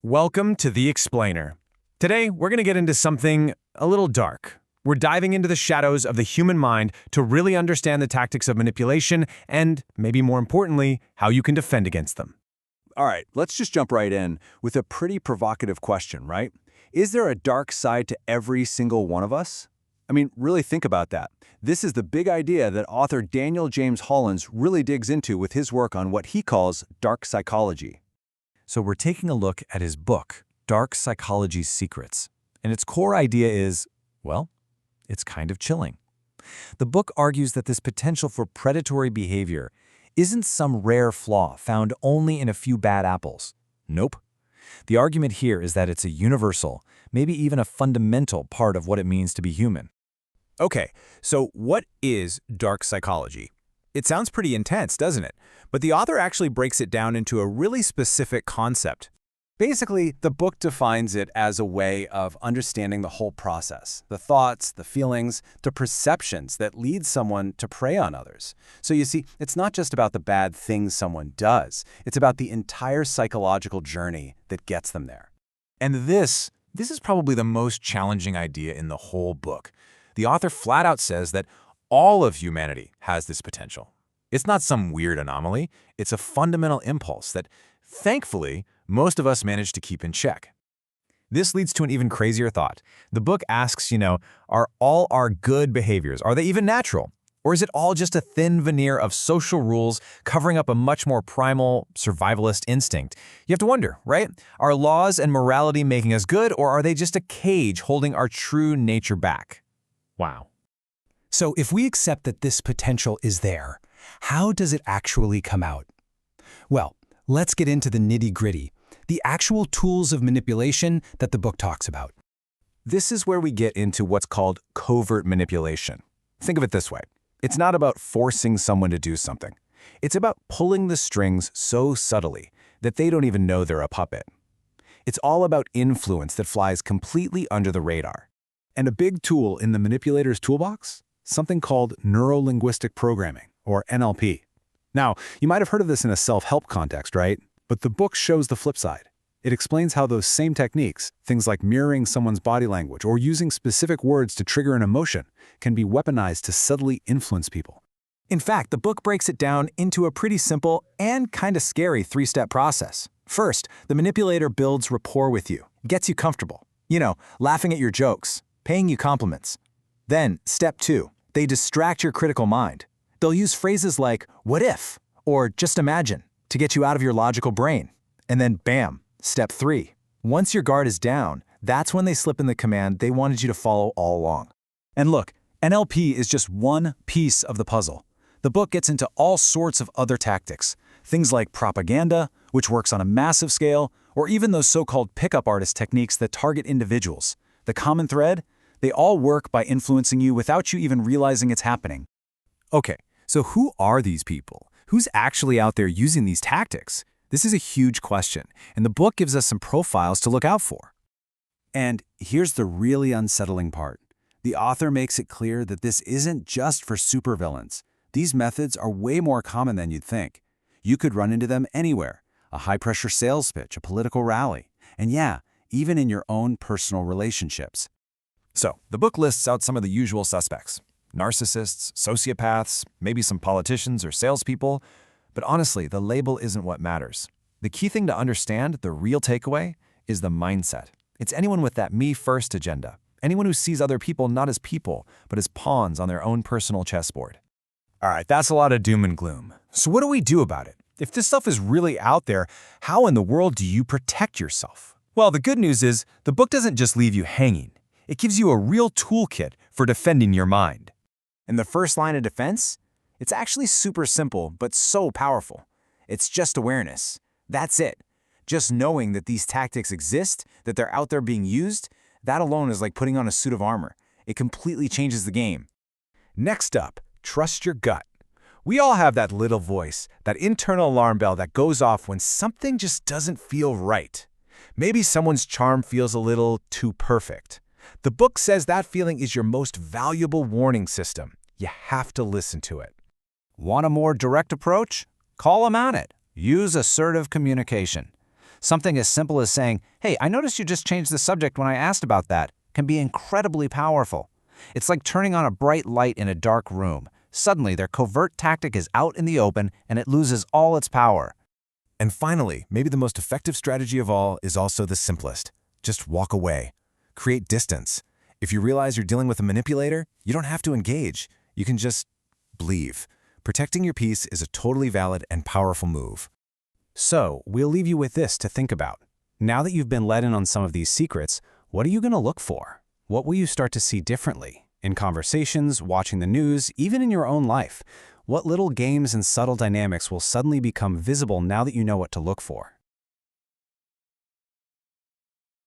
Welcome to The Explainer. Today, we're going to get into something a little dark. We're diving into the shadows of the human mind to really understand the tactics of manipulation and, maybe more importantly, how you can defend against them. All right, let's just jump right in with a pretty provocative question, right? Is there a dark side to every single one of us? I mean, really think about that. This is the big idea that author Daniel James Hollins really digs into with his work on what he calls dark psychology. So we're taking a look at his book, Dark Psychology's Secrets. And its core idea is, well, it's kind of chilling. The book argues that this potential for predatory behavior isn't some rare flaw found only in a few bad apples. Nope. The argument here is that it's a universal, maybe even a fundamental part of what it means to be human. Okay, so what is dark psychology? It sounds pretty intense, doesn't it? But the author actually breaks it down into a really specific concept. Basically, the book defines it as a way of understanding the whole process, the thoughts, the feelings, the perceptions that lead someone to prey on others. So you see, it's not just about the bad things someone does. It's about the entire psychological journey that gets them there. And this is probably the most challenging idea in the whole book. The author flat out says that all of humanity has this potential. It's not some weird anomaly. It's a fundamental impulse that, thankfully, most of us manage to keep in check. This leads to an even crazier thought. The book asks, are all our good behaviors, are they even natural? Or is it all just a thin veneer of social rules covering up a much more primal, survivalist instinct? You have to wonder, right? Are laws and morality making us good, or are they just a cage holding our true nature back? Wow. So if we accept that this potential is there, how does it actually come out? Well, let's get into the nitty-gritty, the actual tools of manipulation that the book talks about. This is where we get into what's called covert manipulation. Think of it this way. It's not about forcing someone to do something. It's about pulling the strings so subtly that they don't even know they're a puppet. It's all about influence that flies completely under the radar. And a big tool in the manipulator's toolbox? Something called neuro-linguistic programming, or NLP. Now, you might have heard of this in a self-help context, right? But the book shows the flip side. It explains how those same techniques, things like mirroring someone's body language or using specific words to trigger an emotion, can be weaponized to subtly influence people. In fact, the book breaks it down into a pretty simple and kind of scary three-step process. First, the manipulator builds rapport with you, gets you comfortable. Laughing at your jokes, paying you compliments. Then, step 2, they distract your critical mind. They'll use phrases like, what if, or just imagine, to get you out of your logical brain. And then bam, step 3. Once your guard is down, that's when they slip in the command they wanted you to follow all along. And look, NLP is just one piece of the puzzle. The book gets into all sorts of other tactics, things like propaganda, which works on a massive scale, or even those so-called pickup artist techniques that target individuals. The common thread? They all work by influencing you without you even realizing it's happening. Okay, so who are these people? Who's actually out there using these tactics? This is a huge question, and the book gives us some profiles to look out for. And here's the really unsettling part. The author makes it clear that this isn't just for supervillains. These methods are way more common than you'd think. You could run into them anywhere. A high-pressure sales pitch, a political rally, and yeah, even in your own personal relationships. So, the book lists out some of the usual suspects. Narcissists, sociopaths, maybe some politicians or salespeople. But honestly, the label isn't what matters. The key thing to understand, the real takeaway, is the mindset. It's anyone with that me-first agenda. Anyone who sees other people not as people, but as pawns on their own personal chessboard. All right, that's a lot of doom and gloom. So what do we do about it? If this stuff is really out there, how in the world do you protect yourself? Well, the good news is, the book doesn't just leave you hanging. It gives you a real toolkit for defending your mind. And the first line of defense? It's actually super simple, but so powerful. It's just awareness. That's it. Just knowing that these tactics exist, that they're out there being used, that alone is like putting on a suit of armor. It completely changes the game. Next up, trust your gut. We all have that little voice, that internal alarm bell that goes off when something just doesn't feel right. Maybe someone's charm feels a little too perfect. The book says that feeling is your most valuable warning system. You have to listen to it. Want a more direct approach? Call them on it. Use assertive communication. Something as simple as saying, "Hey, I noticed you just changed the subject when I asked about that," can be incredibly powerful. It's like turning on a bright light in a dark room. Suddenly, their covert tactic is out in the open and it loses all its power. And finally, maybe the most effective strategy of all is also the simplest. Just walk away. Create distance. If you realize you're dealing with a manipulator, you don't have to engage. You can just leave. Protecting your peace is a totally valid and powerful move. So, we'll leave you with this to think about. Now that you've been let in on some of these secrets, what are you going to look for? What will you start to see differently? In conversations, watching the news, even in your own life? What little games and subtle dynamics will suddenly become visible now that you know what to look for?